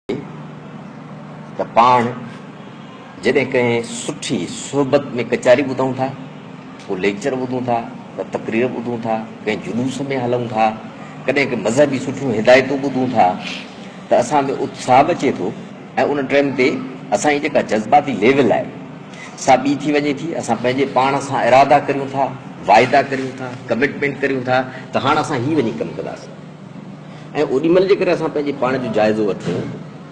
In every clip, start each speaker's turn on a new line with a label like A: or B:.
A: त पाण जॾहिं कंहिं सुठी सोबत में कचारी ॿुधूं था, को लेक्चर ॿुधूं था, को तकरीर ॿुधूं था, कंहिं जुलूस में हलूं था, कॾहिं कंहिं मज़हबी सुठियूं हिदायतूं ॿुधूं था त असां में उत्साह अचे थो ऐं उन टाइम ते असांजी जेका जज़्बाती लेवल आहे सा ॿी थी वञे थी। असां पंहिंजे पाण सां इरादा करियूं था, वाइदा करियूं था, कमिटमेंट करियूं था त हाणे असां हीअ वञी कमु कंदासीं। ऐं ओॾीमहिल जे करे असां पंहिंजे पाण जो जाइज़ो वठूं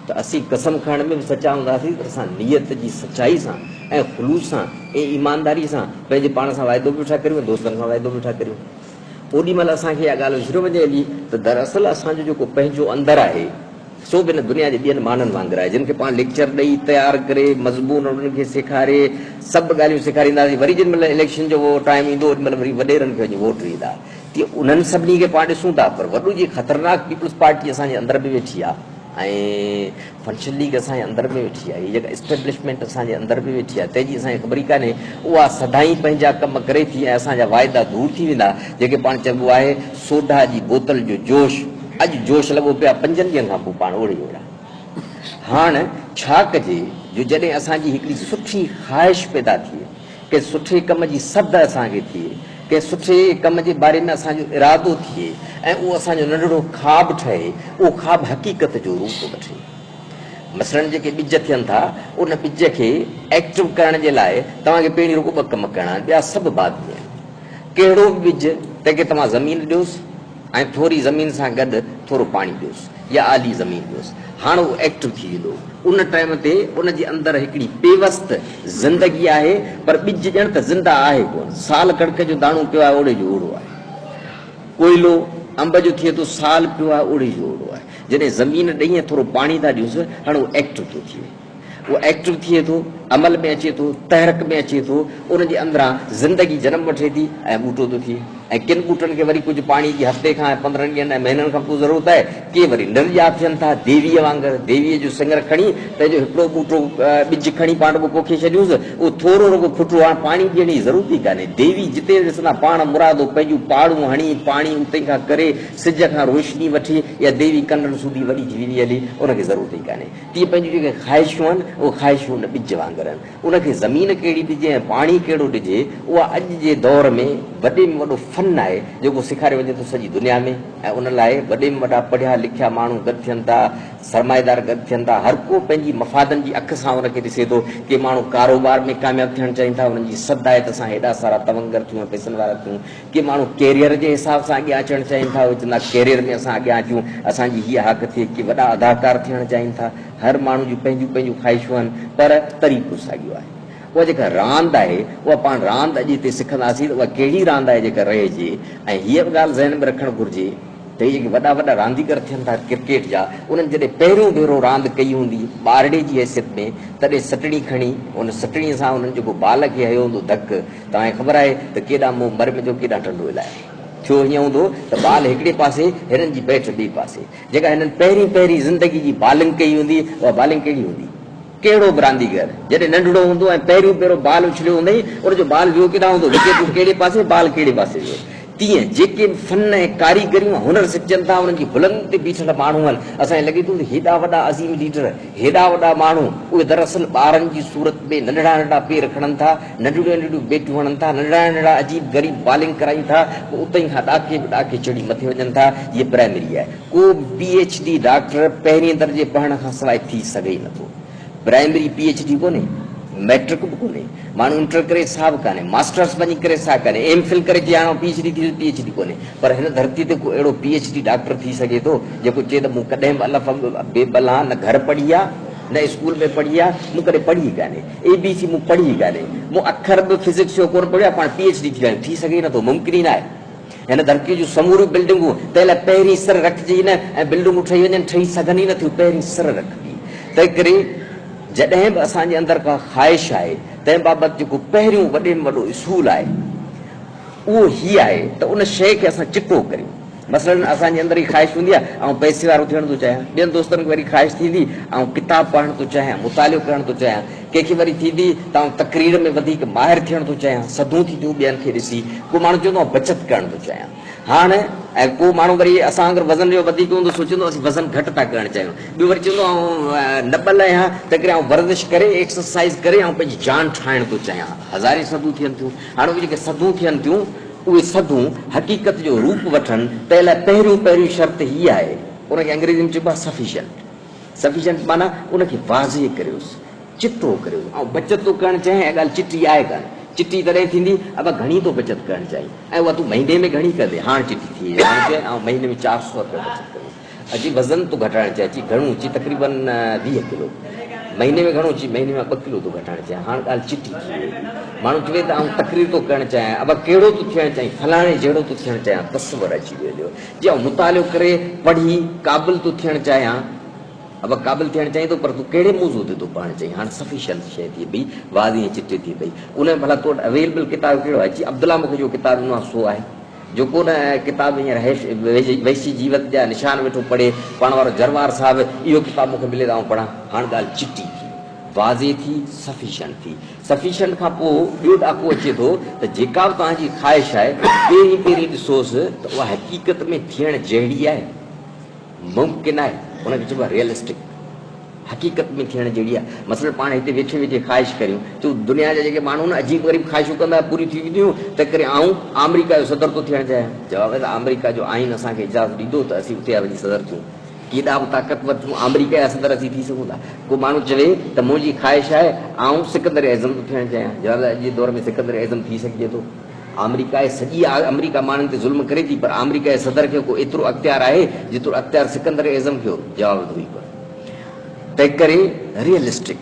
A: त असीं कसम खणण में बि सचा हूंदासीं त असां नियत जी सचाई सां ऐं ख़ुलूस सां ऐं ईमानदारी सां पंहिंजे पाण सां वाइदो बि वेठा करियूं, दोस्तनि सां वाइदो बि वेठा करियूं। ओॾीमहिल असांखे इहा ॻाल्हि विझड़ो वञे हली त दरअसल असांजो जेको पंहिंजो अंदरु आहे सो बि हिन दुनिया जे ॿियनि माण्हुनि वांगुरु आहे, जिन खे पाण लेक्चर ॾेई तयारु करे मज़मून उन्हनि खे सेखारे सभु ॻाल्हियूं सेखारींदासीं। वरी जेॾी महिल इलेक्शन जो उहो टाइम ईंदो ओॾी महिल वरी वॾेरनि खे वञी वोट ॾींदा। तीअं उन्हनि सभिनी खे पाण ॾिसूं था, पर वॾो जी ख़तरनाक पीपल्स पार्टी असांजे अंदर बि वेठी आहे ऐं फंक्शन लीग असांजे अंदर में वेठी आहे, हीअ जेका इस्टेब्लिशमेंट असांजे अंदर में वेठी आहे तंहिंजी असांखे ख़बर ई कान्हे। उहा सदाई पंहिंजा कम करे थी ऐं असांजा वाइदा दूर थी वेंदा, जेके पाण चइबो आहे सोडा जी बोतल जो जोश। अॼु जोश लॻो पियो आहे 5 ॾींहंनि खां पोइ पाण ओड़े ओड़ा। हाणे छा कजे जो जॾहिं असांजी हिकिड़ी सुठी ख़्वाहिश पैदा थिए, कंहिं सुठे कम जी सद असांखे थिए, कंहिं सुठे कम जे बारे में असांजो इरादो थिए ऐं उहो असांजो नंढड़ो ख़्वाबु ठहे, उहो ख़्वाबु हक़ीक़त जो रूप वठे। मसइलनि जेके ॿिज थियनि था उन ॿिज खे एक्टिव करण जे लाइ तव्हांखे पहिरीं रुॻो 2 कम करणा आहिनि, ॿिया सभु बाक़ी आहिनि। कहिड़ो बि ॿिज तंहिंखे तव्हां ज़मीन ॾियोसि ऐं थोरी ज़मीन सां गॾु थोरो पाणी ॾियोसि या आली ज़मीन ॾियोसि, हाणे उहो एक्टिव थी वेंदो। उन टाइम ते उनजे अंदरि हिकिड़ी बेवस्त ज़िंदगी आहे, पर ॿिज ॼण त ज़िंदा आहे कोन। साल कणिक जो दाणो पियो आहे ओड़े जो ओड़ो आहे, कोयलो अंब जो थिए थो साल पियो आहे ओड़े जो ओड़ो आहे। जॾहिं ज़मीन ॾेई ऐं थोरो पाणी था ॾियोसि, हाणे उहो एक्टिव थो थिए, उहो एक्टिव थिए थो, अमल में अचे थो, तहरक में अचे थो, उनजे अंदरां ज़िंदगी जनम वठे थी ऐं ॿूटो थो थिए। ऐं किन ॿूटनि खे वरी कुझु पाणी जी हफ़्ते खां 15 ॾींहंनि ऐं महीननि खां पोइ ज़रूरत आहे, के वरी निर्या थियनि था देवीअ वांगुरु। देवीअ जो सिंगर खणी पंहिंजो हिकिड़ो ॿूटो ॿिज खणी पाण पोइ पोखे छॾियूंसि, उहो थोरो रुॻो खुटो, हाणे पाणी ॾियण जी ज़रूरत ई कान्हे। देवी जिते ॾिसंदा पाण मुरादो पंहिंजूं पाड़ूं हणी पाणी उते खां करे सिज खां रोशनी वठी, या देवी कननि सूधी वॾी थी वेंदी हली, उनखे ज़रूरत ई कान्हे। तीअं पंहिंजूं जेके ख़्वाहिशूं आहिनि उहे ख़्वाहिशूं उन ॿिज वांगुरु आहिनि। उनखे ज़मीन कहिड़ी ॾिजे ऐं पाणी कहिड़ो ॾिजे, उहा अॼु जे दौर में वॾे में वॾो फन आहे जेको सेखारियो वञे थो सॼी दुनिया में। ऐं उन लाइ वॾे में वॾा पढ़िया लिखिया माण्हू गॾु थियनि था, सरमाएदार गॾु थियनि था, हर को पंहिंजी मफ़ादनि जी अख सां उनखे ॾिसे थो। के माण्हू कारोबार में कामयाबु थियणु चाहिनि था, उन्हनि जी सद आहे त असां हेॾा सारा तवंगर थियूं ऐं पैसनि वारा थियूं। के माण्हू कैरियर जे हिसाब सां अॻियां अचणु चाहिनि था, उहे चवंदा कैरियर में असां अॻियां अचूं, असांजी हीअ हक़ थिए। के वॾा अदाकार थियणु चाहिनि था। हर माण्हू जूं पंहिंजूं पंहिंजूं ख़्वाहिशूं आहिनि, पर तरीक़ो साॻियो आहे। उहा जेका रांदि आहे उहा पाण रांदि अॼु हिते सिखंदासीं त उहा कहिड़ी रांदि आहे जेका रहिजे। ऐं हीअ बि ॻाल्हि ज़हन में रखणु घुरिजे त हीअ जेके वॾा वॾा रांदीगर थियनि था क्रिकेट जा, उन्हनि जॾहिं पहिरियों भेरो रांदि कई हूंदी ॿारड़े जी हैसियत में, तॾहिं सटड़ी खणी उन सटड़ीअ सां उन्हनि जेको बाल खे हयो हूंदो धक, तव्हांखे ख़बर आहे त केॾा मूं मर में जो केॾा टंडो इलाही छो हीअं हूंदो त बाल हिकिड़े पासे, हिननि जी बैट ॿिए पासे। जेका हिननि पहिरीं ज़िंदगी जी बालिंग कई हूंदी, उहा बालिंग कहिड़ी हूंदी? कहिड़ो बि रांदीगर जॾहिं नंढड़ो हूंदो ऐं पहिरियों पहिरियों बाल उछलियो हूंदई, उनजो बाल वियो केॾा हूंदो, विकेट कहिड़े पासे, बाल कहिड़े पासे वियो। तीअं जेके बि फन ऐं कारीगरियूं हुनर सिखजनि था, उन्हनि जी भुलनि ते बीठल माण्हू आहिनि। असांखे लॻे थो त हेॾा वॾा अज़ीम लीडर, हेॾा वॾा माण्हू, उहे दरअसल ॿारनि जी सूरत में नंढड़ा नंढड़ा पेर खणनि था, नंढड़ियूं नंढड़ियूं बेटियूं हणनि था, नंढड़ा नंढड़ा अजीब ग़रीब बालिंग कराइनि था, पोइ उते खां ॾाके बि ॾाके चढ़ी मथे वञनि था। हीअ प्राइमरी आहे। को PhD डॉक्टर पहिरें दर्जे पढ़ण खां सवाइ थी सघे ई नथो। प्राइमरी PhD कोन्हे, मैट्रिक बि कोन्हे, माण्हू इंटर करे सा बि कान्हे, मास्टर्स वञी करे सा कान्हे, MPhil करे थी हाणे PhD थी, PhD कोन्हे। पर हिन धरती ते को अहिड़ो PhD डॉक्टर थी सघे थो जेको चए त मूं कॾहिं बि अलफ़ बेबला न घर पढ़ी आहे, न स्कूल में पढ़ी आहे, मूं कॾहिं पढ़ी कान्हे, ABC मूं पढ़ी कान्हे, मूं अखर बि फिज़िक्स जो कोन पढ़ियो आहे, पाण PhD थी सघे नथो, मुमकिन ई न आहे। हिन धरती जूं समूरियूं बिल्डिंगूं तंहिं लाइ पहिरीं सिर रखिजी न, ऐं बिल्डिंगूं ठही वञनि, ठही सघनि ई नथियूं, पहिरीं सिर रखबी। तंहिं करे जॾहिं बि असांजे अंदरि का ख़्वाहिश आहे, तंहिं बाबति जेको पहिरियों वॾे में वॾो उसूल आहे उहो हीअ आहे त उन शइ खे असां चिटो करियूं। मसइलनि असांजे अंदरि ई ख़्वाहिश हूंदी आहे, ऐं पैसे वारो थियण थो चाहियां, ॿियनि दोस्तनि खे वरी ख़्वाहिश थींदी ऐं किताबु पढ़णु थो चाहियां, मुतालियो करणु थो चाहियां। कंहिंखे वरी थींदी तव्हां तकरीर में वधीक माहिर थियण थो चाहियां, सदूं थी थियूं ॿियनि खे ॾिसी, को माण्हू चवंदो आहे बचति करणु थो चाहियां। हाणे ऐं को माण्हू वरी असां अगरि वज़न जो वधीक हूंदो सोचींदो असीं वज़न घटि था करणु चाहियूं, ॿियो वरी चवंदो न ॿल आहियां त करे वर्जिश करे एक्सरसाइज़ करे ऐं पंहिंजी जान ठाहिण थो चाहियां। हज़ारे सदूं थियनि थियूं। हाणे उहे जेके सदूं थियनि थियूं उहे सदूं हक़ीक़त जो रूप वठनि त लाइ पहिरियों शर्त हीअ आहे, उनखे अंग्रेज़ी में चइबो आहे सफिशिएंट। सफिशिएंट माना उनखे वाज़े करियोसि, चिटो करियो ऐं बचति थो करणु चाहे। ऐं ॻाल्हि चिटी आहे कान, चिटी तॾहिं थींदी अब घणी थो बचति करणु चाही ऐं उहा तूं महीने में घणी कंदे, हाणे चिटी थी वई ऐं महीने में 400 रुपया बचति कयूं। अची वज़न थो घटाइणु चाहे, अची घणो अची तक़रीबन 20 किलो, महीने में घणो अची महीने में 2 किलो थो घटाइणु चाहे। हाणे ॻाल्हि चिटी थी वई। माण्हू चवे त आउं तक़रीर थो करणु चाहियां, अब कहिड़ो थो थियणु चाहीं, फलाणे जहिड़ो थो थियणु चाहियां, तस्वर अची वियो। जे आउं मुतालियो करे पढ़ी क़ाबिल थो थियणु चाहियां, अब क़ाबिल थियणु चाहीं थो पर तूं कहिड़े मौज़ू ते थो पढ़णु चाहीं। हाणे सफिशिएंट शइ थी पई, वाज़ी चिटी थी पई। उन में भला तो वटि अवेलेबल किताब कहिड़ो आहे? अची अब्दुल्ला मूंखे जो किताब ॾिनो आहे सो आहे, जेको न किताब हींअर वैशी जीवत जा निशान वेठो पढ़े पाण वारो जरवार साहिबु, इहो किताब मूंखे मिले त आउं पढ़ां। हाणे ॻाल्हि चिटी थी, वाज़े थी, सफिशिएंट थी। सफिशिएंट खां पोइ ॿियो ॾाको अचे थो त जेका बि तव्हांजी ख़्वाहिश आहे पहिरीं ॾिसोसि त उहा हक़ीक़त में थियण जहिड़ी आहे, मुमकिन आहे, उनखे चइबो आहे रियलिस्टिक। हक़ीक़त में थियण जहिड़ी आहे। मसइलो पाण हिते वेठे वेठे ख़्वाहिश करियूं तो दुनिया जा जेके माण्हू न अजीब ग़रीब ख़्वाहिशूं कंदा पूरी थी वेंदियूं त करे आऊं अमेरिका जो सदर थो थियणु चाहियां। जवाबु आहे त अमेरिका जो आइन असांखे इजाज़त ॾींदो त असीं उते वञी सदर थियूं। केॾा बि ताक़तवर थियूं अमेरिका जा सदर असीं थी सघूं था। को माण्हू चवे त मुंहिंजी ख़्वाहिश आहे आऊं सिकंदर एज़म थो थियणु चाहियां। जवाबु आहे अॼु जे दौर में सिकंदर एज़म थी सघिजे थो। अमेरिका जे सॼी अमेरिका माण्हुनि ते ज़ुल्म करे थी पर अमेरिका जे सदर खे को एतिरो अख़्तियार आहे जेतिरो अख़्तियार सिकंदर एज़म खे। जवाबु हुई पर तंहिं करे रियलिस्टिक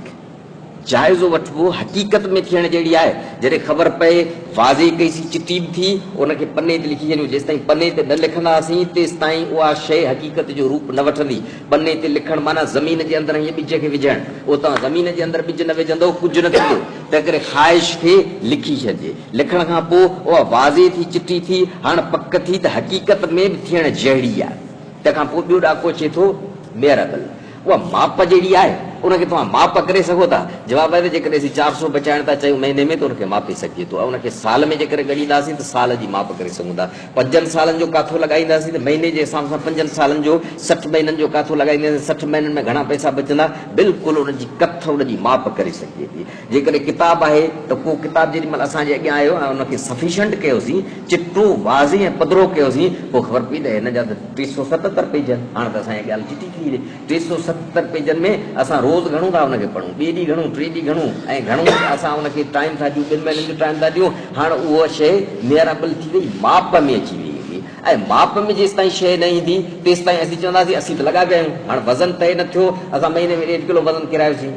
A: जाइज़ो वठिबो हक़ीक़त में थियण जहिड़ी आहे। जॾहिं ख़बर पए वाज़े कईसीं चिटी बि थी उनखे पने ते लिखी छॾियूं। जेसिताईं पने ते न लिखंदासीं तेसिताईं उहा शइ हक़ीक़त जो रूप न वठंदी। पने ते लिखणु माना ज़मीन जे अंदरि हीअं ॿिज खे विझणु, उहो तव्हां ज़मीन जे अंदरि ॿिज न विझंदव कुझु न थींदो। तंहिं करे ख़्वाहिश खे लिखी छॾिजे। लिखण खां पोइ उहा वाज़े थी चिटी थी हाणे पक थी त हक़ीक़त में बि थियण जहिड़ी आहे। तंहिंखां पोइ ॿियो ॾाको अचे थो मेयरेबल। उहा माप जहिड़ी आहे उनखे तव्हां माप करे सघो था। जवाबु आहे त जेकॾहिं असीं 400 बचाइण था चाहियूं महीने में त उनखे मापे सघिजे थो। उनखे साल में जेकर ॻणींदासीं त साल जी माप करे सघूं था। 5 सालनि जो काथो लॻाईंदासीं त महीने जे हिसाब सां 5 सालनि जो 60 महीननि जो काथो लॻाईंदासीं 60 महीननि में घणा पैसा बचंदा। बिल्कुलु उनजी कथ उनजी माप करे सघिजे थी। जेकॾहिं किताब आहे त को किताब जेॾी महिल असांजे अॻियां आयो ऐं उनखे सफिशिएंट कयोसीं, चिटो वाज़े ऐं पधरो कयोसीं, पोइ ख़बर पई त हिन जा त 377 पेज आहिनि। हाणे त असांजी ॻाल्हि चिटी थी वई। 377 पेजनि में असां रोज़ घणो था उनखे पढ़ूं, ॿिए ॾींहुं घणो, 3 ॾींहुं घणो ऐं घणो असां उनखे टाइम था ॾियूं, 2 महीननि जो टाइम था ॾियूं। हाणे उहा शइ मेयरेबल थी वई, माप में अची वई हुई। ऐं माप में जेसि ताईं शइ न ईंदी तेसि ताईं असीं चवंदासीं असीं त लॻा पिया आहियूं। हाणे वज़न तय न थियो, असां महीने में 1.5 किलो वज़न किरायोसीं,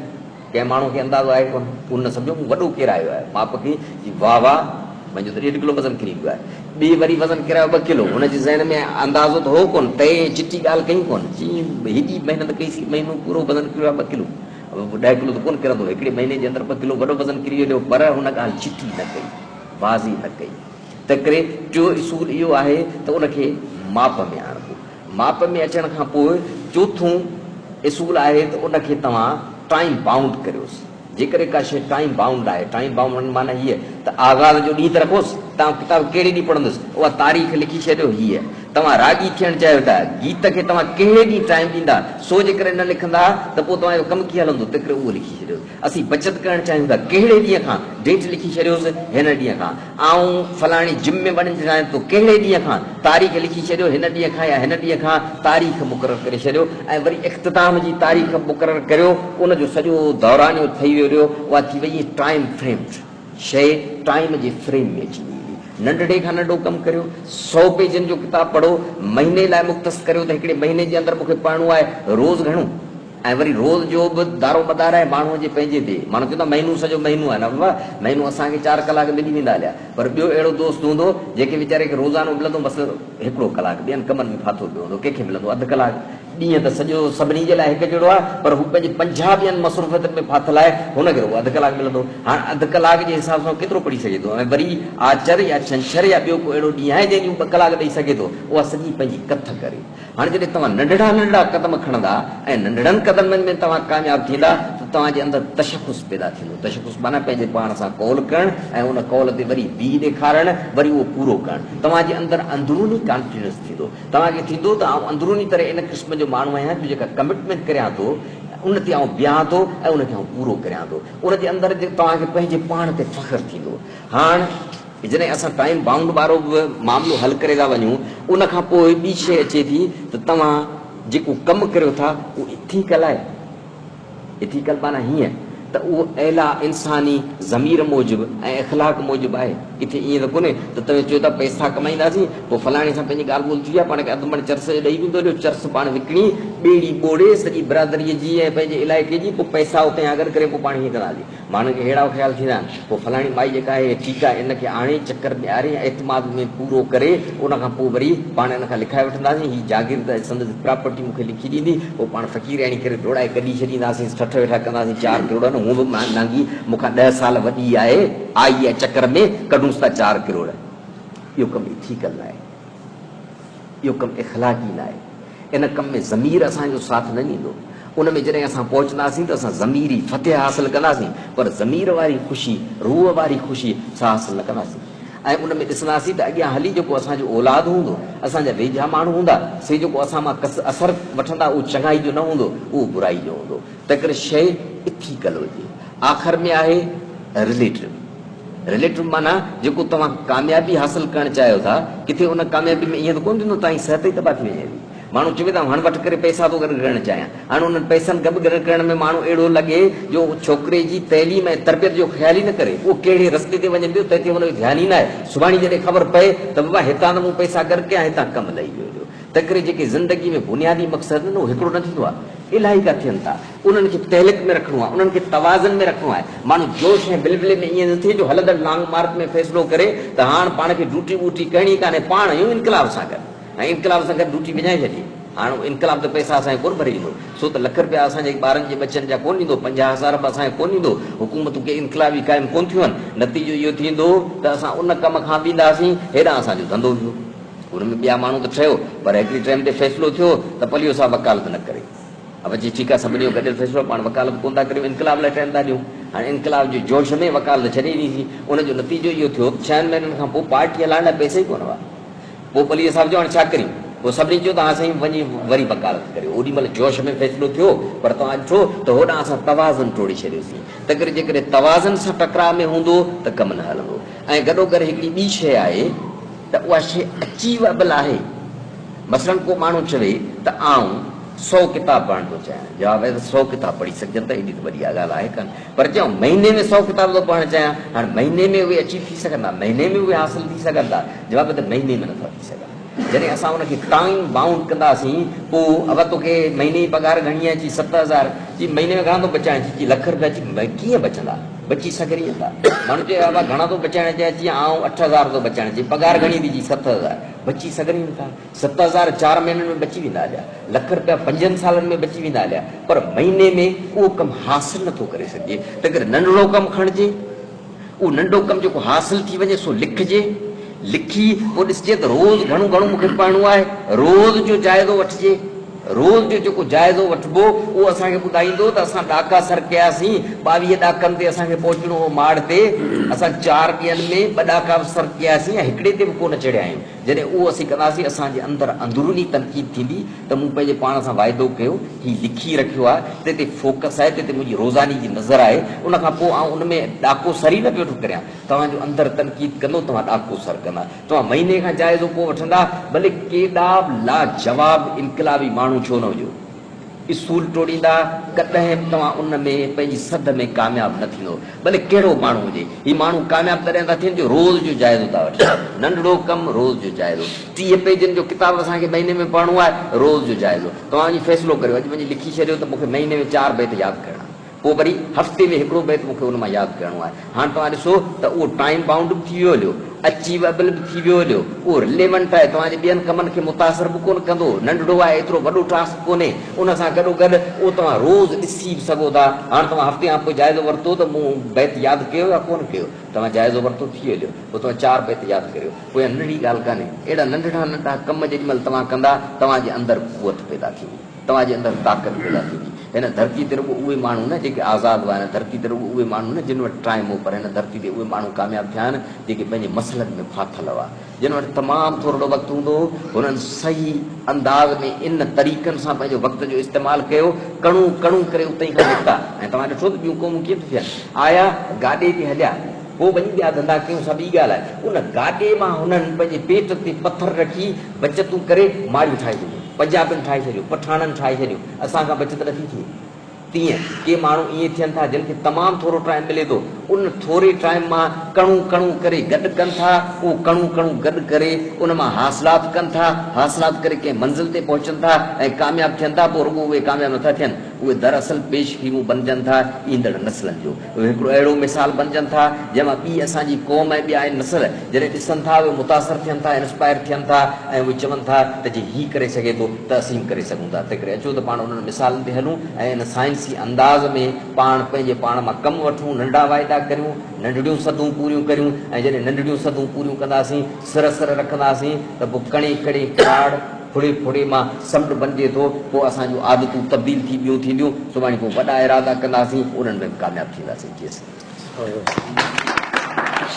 A: कंहिं माण्हू खे अंदाज़ो आहे कोन, उन सम्झो वॾो किरायो आहे माप खे। वाह वाह मुंहिंजो त 1.5 किलो वज़न किरी वियो आहे। ॿी वरी वज़न किरायो 2 किलो, हुनजे ज़हन में अंदाज़ो त हो कोन, तय चिटी ॻाल्हि कई कोन। हेॾी महिनत कईसीं, महीनो पूरो वज़न किरियो आहे 2 किलो। 10 किलो त कोन किरंदो, हिकिड़े महीने जे अंदरि 2 किलो वॾो वज़न किरी वियो, पर हुन ॻाल्हि चिटी न कई, वाज़ी न कई। तंहिं करे टियों इसूल इहो आहे त उनखे माप में आणिबो। माप में अचण खां पोइ चोथों इसूल आहे त उनखे तव्हां टाइम बाउंड करियोसि। जेकॾहिं का शइ टाइम बाउंड आहे, टाइम बाउंड माना हीअ त आगाज़ जो ॾींहुं त रखोसि, तव्हां किताब कहिड़े ॾींहुं पढ़ंदुसि उहा तारीख़ लिखी छॾियो। हीअ तव्हां रागी थियणु चाहियो था, गीत खे तव्हां कहिड़े ॾींहुं टाइम ॾींदा, सो जेकॾहिं न लिखंदा त पोइ तव्हांजो कमु कीअं हलंदो, तंहिं करे उहो लिखी छॾियो। असीं बचति करणु चाहियूं था, कहिड़े ॾींहं खां डेट लिखी छॾियोसि, हिन ॾींहं खां ऐं फलाणी जिम में वञणु चाहियां थो, कहिड़े ॾींहं खां तारीख़ लिखी छॾियो, हिन ॾींहं खां या हिन ॾींहं खां तारीख़ मुक़ररु करे छॾियो। ऐं वरी इख़्तिताम जी तारीख़ मुक़ररु करियो, उनजो सॼो दौरानियो ठही वियो, उहा थी वई टाइम फ्रेम। शइ टाइम जे फ्रेम में अची वई। नंढड़े खां नंढो कमु करियो, 100 पेजनि जो किताबु पढ़ो, महीने लाइ मुख़्तस करियो त हिकिड़े महीने जे अंदरि मूंखे पढ़णो आहे, रोज़ घणो। ऐं वरी रोज़ जो बि दारो मदार आहे माण्हूअ जे पंहिंजे ते। माण्हू चवंदा महीनो सॼो महीनो आहे, न बाबा महीनो असांखे 4 कलाक मिली वेंदा हलिया, पर ॿियो अहिड़ो दोस्त हूंदो जेके वीचारे खे रोज़ानो मिलंदो बसि 1 कलाक, ॿियनि कमनि में फाथो पियो हूंदो, कंहिंखे मिलंदो अधु कलाक। ॾींहं त सॼो सभिनी जे लाइ हिकु जहिड़ो आहे, पर हू पंहिंजे 50 ॿियनि मसरूफ़ियतनि में फाथल आहे, हुनखे उहो अधु कलाक मिलंदो। हाणे अधु कलाक जे हिसाब सां केतिरो पढ़ी सघे थो। ऐं वरी आचर या छंछरु या ॿियो को अहिड़ो ॾींहुं आहे जंहिं ॾींहुं 2 कलाक ॾेई सघे थो, उहा सॼी पंहिंजी कथ करे। हाणे जॾहिं तव्हां नंढड़ा नंढड़ा क़दम खणंदा ऐं नंढड़नि क़दमनि में तव्हां कामयाबु थींदा त तव्हांजे अंदरि तशख़ुस पैदा थींदो। तशख़ुस माना पंहिंजे पाण सां कौल करणु ऐं उन कौल ते वरी बी ॾेखारणु, वरी उहो पूरो करणु। तव्हांजे अंदरि अंदरूनी कॉन्फिडेंस थींदो। तव्हांखे थींदो त आउं अंदरूनी तरह इन क़िस्म जो माण्हू आहियां जो जेका कमिटमेंट करियां थो उन ते आउं बिहां थो ऐं उनखे आउं पूरो करियां थो। उनजे अंदरि तव्हांखे पंहिंजे पाण ते फ़ख़्रु थींदो। हाणे जॾहिं असां टाइम बाउंड वारो बि मामिलो हल करे था वञूं, उन खां पोइ ॿी शइ अचे थी त तव्हां जेको कमु करियो था उहो इथीकल आहे। इथीकल माना हीअं त उहो अहिला इंसानी ज़मीर मूजिबि ऐं इख़लाक़ मूजिबि आहे। किथे ईअं त कोन्हे त तव्हां चयो था पैसा कमाईंदासीं पोइ फलाणे सां पंहिंजी ॻाल्हि ॿोल थी आहे, पाण खे अधु मण चर्स ॾेई वेंदो, ॾियो चर्स पाण विकिणी ॿेड़ी ॿोड़े सॼी बिरादरीअ जी ऐं पंहिंजे इलाइक़े जी, पोइ पैसा उते अगरि करे पोइ पाण हीअं कंदासीं। माण्हुनि खे अहिड़ा ख़्याल थींदा आहिनि। पोइ फलाणी माई जेका आहे ठीकु आहे, इनखे आणे चकर ॾियारे एतमाद में पूरो करे उन खां पोइ वरी पाण इन खां लिखाए वठंदासीं, हीअ जागीर त संदसि प्रॉपर्टी मूंखे लिखी ॾींदी, पोइ पाण फ़क़ीर आणी करे दौड़ाए कढी छॾींदासीं, ठठ वेठा कंदासीं 4 करोड़ न, हूअ बि नांगी मूंखां 10 साल वॾी आहे, आई आहे चकर में, कढूंसि था 4 करोड़। इहो कमु इथीकल न आहे, इहो कमु इख़लाक़ी न आहे। इन कम में ज़मीर असांजो साथ न ॾींदो। उन में जॾहिं असां पहुचंदासीं त असां ज़मीरी फतेह हासिल कंदासीं, पर ज़मीर वारी ख़ुशी, रूह वारी ख़ुशी असां हासिल न कंदासीं। ऐं उन में ॾिसंदासीं त अॻियां हली जेको असांजो औलाद हूंदो, असांजा वेझा माण्हू हूंदा, से जेको असां मां असरु वठंदा उहो चङाई जो न हूंदो, उहो बुराई जो हूंदो। तंहिं करे शइ इथीकल हुजे। आख़िर में आहे रिलेटिव। रिलेटिव माना जेको तव्हां कामयाबी हासिल करणु चाहियो था, किथे उन कामयाबी में ईअं त कोन थींदो तव्हांजी सिहत ई तबाह थी वञे। माण्हू चवे था हण वटि करे पैसा थो गॾु करणु चाहियां, हाणे उन्हनि पैसनि गॾु करण में माण्हू अहिड़ो लॻे जो छोकिरे जी तइलीम ऐं तरबियत जो ख़्याल ई न करे, उहो कहिड़े रस्ते ते वञे पियो तंहिं ते हुनजो ध्यानु ई न आहे। सुभाणे जॾहिं ख़बर पए त बाबा हितां त मूं पैसा गॾु कया, हितां कमु लही वियो। तंहिं करे जेके ज़िंदगी में बुनियादी मक़सद न उहो हिकिड़ो न थींदो आहे, इलाही का थियनि था। उन्हनि खे तहलिक में रखिणो आहे, उन्हनि खे तवाज़न में रखिणो आहे। माण्हू जोश ऐं बिलबिले में ईअं न थिए जो हलंदड़ लॉन्ग मार्च में फ़ैसिलो करे त हाणे पाण खे ड्यूटी वूटी करणी कान्हे, पाण आहियूं इनकलाब सां गॾु, ऐं इनकलाब सां गॾु ड्यूटी विझाए छॾी। हाणे इनकलाब त पैसा असांखे कोन भरे ॾींदो, छो त लख रुपया असांजे ॿारनि जे बचनि जा कोन ॾींदो, 50,000 बि असांखे कोन ॾींदो। हुकूमतूं के इनकलाबी क़ाइमु कोन थियूं आहिनि। नतीजो इहो थींदो त असां उन कम खां वेंदासीं, हेॾां असांजो धंधो वियो। हुन में ॿिया माण्हू त ठहियो, पर हिकिड़ी टाइम ते फ़ैसिलो थियो त पलियो साहब वकालत न करे। अब जी ठीकु आहे, सभिनी जो गॾियल फ़ैसिलो, पाण वकालत कोन था करियूं, इनकलाब लाइ टाइम था ॾियूं। हाणे इनकलाब जे जोश में वकालत छॾे ॾींदी। उनजो नतीजो इहो थियो 6 महीननि खां पोइ पार्टी हलाइण लाइ पैसे ई कोन हुआ। पोइ पलीअ साहिब जो हाणे छा करियूं, पोइ सभिनी चयो त हा साईं वञी वरी वकालत करियो। ओॾी महिल जोश में फ़ैसिलो थियो, पर तव्हां ॾिठो त होॾां असां तवाज़न टोड़े छॾियोसीं। तंहिं करे जेकॾहिं तवाज़न सां टकराव में हूंदो त कमु न हलंदो। ऐं गॾोगॾु हिकिड़ी ॿी शइ आहे त उहा शइ अचीवेबल आहे। मसलन को माण्हू चवे त आउं 100 किताब पढ़णु थो चाहियां, जवाब आहे त 100 किताब पढ़ी सघजनि त एॾी त वॾी ॻाल्हि आहे कान। पर चऊं महीने में 100 किताब थो पढ़णु चाहियां, हाणे महीने में उहे अचीव थी सघंदा, महीने में उहे हासिल थी सघंदा, जवाब आहे त महीने में नथा थी सघनि। जॾहिं असां उनखे टाइम बाउंड कंदासीं, पोइ अब तोखे महीने जी पघार घणी आहे, चई 7,000, चई महीने में घणा थो बचाइण, चई लख रुपया, चई कीअं बचंदा, बची सघनि था। माण्हू चए बाबा घणा थो बचाइण चाहियां, चई आउं 8,000 थो बचाइण, चई पघार घणी थी, चई 7,000, बची सघनि था। 7,000 4 महीननि में बची वेंदा हलिया, लख रुपया 5 सालनि में बची वेंदा हलिया, पर महीने में उहो कमु हासिल नथो करे सघिजे। तंहिं करे नंढड़ो कमु खणिजे, उहो नंढो कमु जेको हासिल थी वञे सो लिखिजे, लिखी पोइ ॾिसजे त रोज़ घणो घणो मूंखे पढ़णो आहे, रोज़ जो जाइज़ो वठिजे। रोज़ जो जेको जाइज़ो वठिबो उहो असांखे ॿुधाईंदो त असां ॾाका सर कयासीं, 22 ॾाकनि ते असांखे पहुचणो हो माड़ ते, असां 4 ॾींहंनि में 2 ॾाका सर कयासीं ऐं हिकिड़े ते बि कोन चढ़िया आहियूं। जॾहिं उहो असीं कंदासीं, असांजे अंदरि अंदरूनी तनक़ीद थींदी त मूं पंहिंजे पाण सां वाइदो कयो, हीउ लिखी रखियो आहे, ते ते फोकस आहे, ते मुंहिंजी रोज़ानी जी नज़र आहे, उन खां पोइ आउं उन में ॾाको सर ई न पियो करियां। तव्हांजो अंदरि तनक़ीद कंदो, तव्हां ॾाको सर कंदा, तव्हां महीने खां जाइज़ो पोइ वठंदा, भले केॾा लाजवाब इनकलाबी माण्हू छो न हुजो, इसूल टोड़ींदा, कॾहिं बि तव्हां उन में पंहिंजी सद में कामयाबु न थींदो, भले कहिड़ो माण्हू हुजे। हीउ माण्हू कामयाबु तॾहिं था थियनि जो रोज़ जो जाइज़ो था वठनि, नंढड़ो कमु रोज़ जो जाइज़ो, 30 पेजनि जो किताब असांखे महीने में पढ़णो आहे, रोज़ जो जाइज़ो। तव्हां वञी फ़ैसिलो करियो, अॼु वञी लिखी छॾियो त मूंखे महीने में 4 बैत यादि करणा, पोइ वरी हफ़्ते में हिकिड़ो बैत मूंखे उन मां यादि करिणो आहे। हाणे तव्हां ॾिसो त उहो टाइम बाउंड बि थी वियो हलियो, अचीवेबल बि थी वियो हलियो, उहो रिलेवेंट आहे, तव्हांजे ॿियनि कमनि खे मुतासिर बि कोन कंदो, नंढड़ो आहे, एतिरो वॾो टास्क कोन्हे। उन सां गॾोगॾु उहो तव्हां रोज़ ॾिसी बि सघो था। हाणे तव्हां हफ़्ते खां पोइ जाइज़ो वरितो त मूं बैत यादि कयो या कोन कयो, तव्हां जाइज़ो वरितो थी हलियो, पोइ तव्हां 4 बैत यादि करियो, पोइ नंढड़ी ॻाल्हि कान्हे। अहिड़ा नंढड़ा नंढड़ा कम जेॾीमहिल तव्हां कंदा, तव्हांजे अंदरि क़ुवत पैदा थींदी, तव्हांजे अंदरि ताक़त पैदा थींदी। हिन धरती ते रुॻो उहे माण्हू न जेके आज़ादु हुआ, हिन धरती ते रुॻो उहे माण्हू न जिन वटि टाइम हो, पर हिन धरती ते उहे माण्हू कामयाबु थिया आहिनि जेके पंहिंजे मसइलनि में फाथल हुआ, जिन वटि तमामु थोरो वक़्तु हूंदो हुननि सही अंदाज़ में इन तरीक़नि सां पंहिंजो वक़्त जो इस्तेमालु कयो, कणू कणू करे उते ई खां निकिता। ऐं तव्हां ॾिठो त ॿियूं क़ौमूं कीअं थियूं थियनि, आया गाॾे ते हलिया, पोइ वञी ॿिया धंधा कयूं, सा ॿी ॻाल्हि आहे। उन गाॾे मां हुननि पंहिंजे पेट ते पथर रखी बचतूं करे माड़ियूं ठाहे छॾियूं, पंजाबियुनि ठाहे छॾियूं, पठाणनि ठाहे छॾियूं, असांखां बचत नथी थिए। तीअं के माण्हू ईअं थियनि था जिन खे तमामु थोरो टाइम मिले थो, उन थोरे टाइम मां कणू कणू करे गॾु कनि था, उहो कणू कणू गॾु करे उन मां हासिलात कनि था, हासिलात करे कंहिं मंज़िल ते पहुचनि था ऐं कामयाबु थियनि था। पोइ रुॻो उहे कामयाबु नथा थियनि, उहे दरअसल पेशखीमूं बणिजनि था ईंदड़ नसलनि जो। उहे हिकिड़ो अहिड़ो मिसाल बणिजनि था जंहिंमां ॿी असांजी क़ौम ऐं ॿिया नसल जॾहिं ॾिसनि था उहे मुतासिर थियनि था, इंस्पायर थियनि था ऐं उहे चवनि था त जे हीउ करे सघे थो त असीं करे सघूं था। तंहिं करे अचो त पाण उन्हनि मिसालनि ते हलूं ऐं इन साइंसी अंदाज़ में पाण पंहिंजे पाण मां कमु वठूं, नंढा वाइदा करियूं, नंढड़ियूं सदूं पूरियूं करियूं। ऐं जॾहिं नंढड़ियूं सदूं पूरियूं कंदासीं, सिर सिर रखंदासीं, त पोइ कणे कणे काड़ फुड़े फुड़े मां समुंड बणिजे थो। पोइ असांजूं आदतूं तब्दील थी ॿियूं थींदियूं, सुभाणे पोइ वॾा इरादा कंदासीं, उन्हनि में बि कामयाबु थींदासीं।